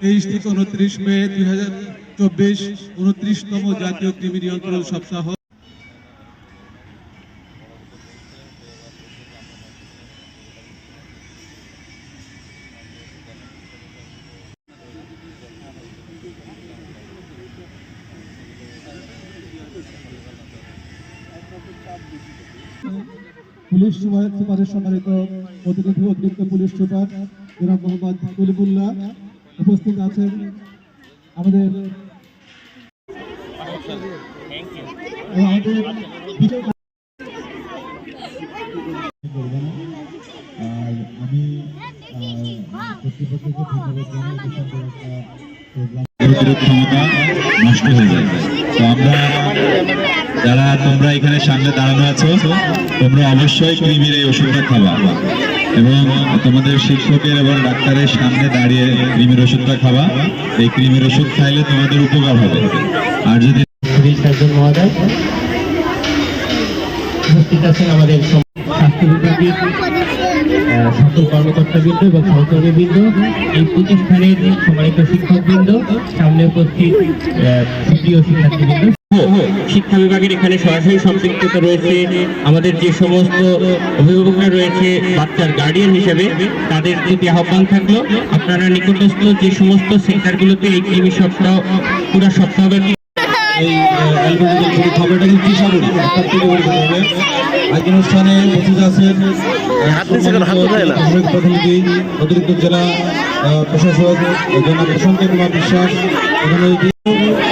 তেইশ থেকে 29 মে 2024 29তম জাতীয় কৃমি নিয়ন্ত্রণ সপ্তাহ। পুলিশ সুপারের সম্মানিত প্রতিনিধি অতিরিক্ত পুলিশ সুপার জনাব মোহাম্মদ কলিমুল্লাহ উপস্থিত আছেন। আমাদের আমি কর্তৃপক্ষকে ধন্যবাদ জানাই। নষ্ট হয়ে যায়। তো আমরা যারা তোমরা এখানে সামনে দাঁড়ানো আছো, তোমরা অবশ্যই কৃমির এই ওষুধটা খাবা এবং তোমাদের শিক্ষকের এবং ডাক্তারের সামনে দাঁড়িয়ে কৃমির ওষুধটা খাবা। এই কৃমির ওষুধ খাইলে তোমাদের উপকার হবে। আর যদি সিভিল সার্জন মহোদয় উপস্থিত আছেন, আমাদের স্বাস্থ্য বিভাগের সকল কর্মকর্তাবৃন্দ এবং সহকর্মীবৃন্দ, এই প্রতিষ্ঠানের সম্মানিত শিক্ষকবৃন্দ, সামনে উপস্থিত প্রিয় শিক্ষার্থীবৃন্দ, শিক্ষা বিভাগের এখানে সরাসরি সম্পৃক্ততা রয়েছে। আমাদের যে সমস্ত অভিভাবকরা রয়েছে বাচ্চার গার্ডিয়ান হিসেবে, তাদের প্রতি আহ্বান থাকলো আপনারা নিকটস্থ যে সমস্ত সেন্টারগুলোতে এই কৃমি সপ্তাহ পুরো সপ্তাহব্যাপী এই খবরটা কিন্তু কিশোরী আজকের অনুষ্ঠানে উপস্থিত আছেন প্রতিনিধি অতিরিক্ত জেলা প্রশাসক জনাব প্রশান্ত কুমার বিশ্বাস। এখানে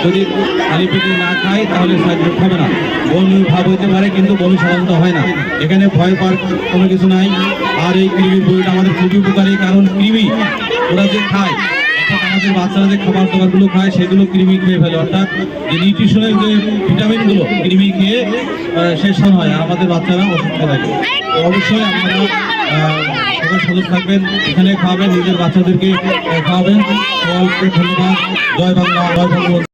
যদি খালি পেটে না খায় তাহলে সাহায্য হবে না, বমি ভাব হইতে পারে কিন্তু বমি সাধারণত হয় না। এখানে ভয় পাওয়ার কোনো কিছু নাই। আর এই কৃমির বইটা আমাদের খুবই উপকারী, কারণ কৃমি ওরা যে খায়, আমাদের বাচ্চারা যে খাবার দাবারগুলো খায় সেগুলো কৃমি খেয়ে ফেলে, অর্থাৎ যে নিউট্রিশনের যে ভিটামিনগুলো কৃমি খেয়ে শেষ হয়, আর আমাদের বাচ্চারা অসুস্থ থাকে। অবশ্যই আপনারা সবাই সজাগ থাকবেন, এখানে খাওয়াবেন, নিজের বাচ্চাদেরকে খাওয়াবেন। ধন্যবাদ। জয় বাংলা, জয় বঙ্গবন্ধু।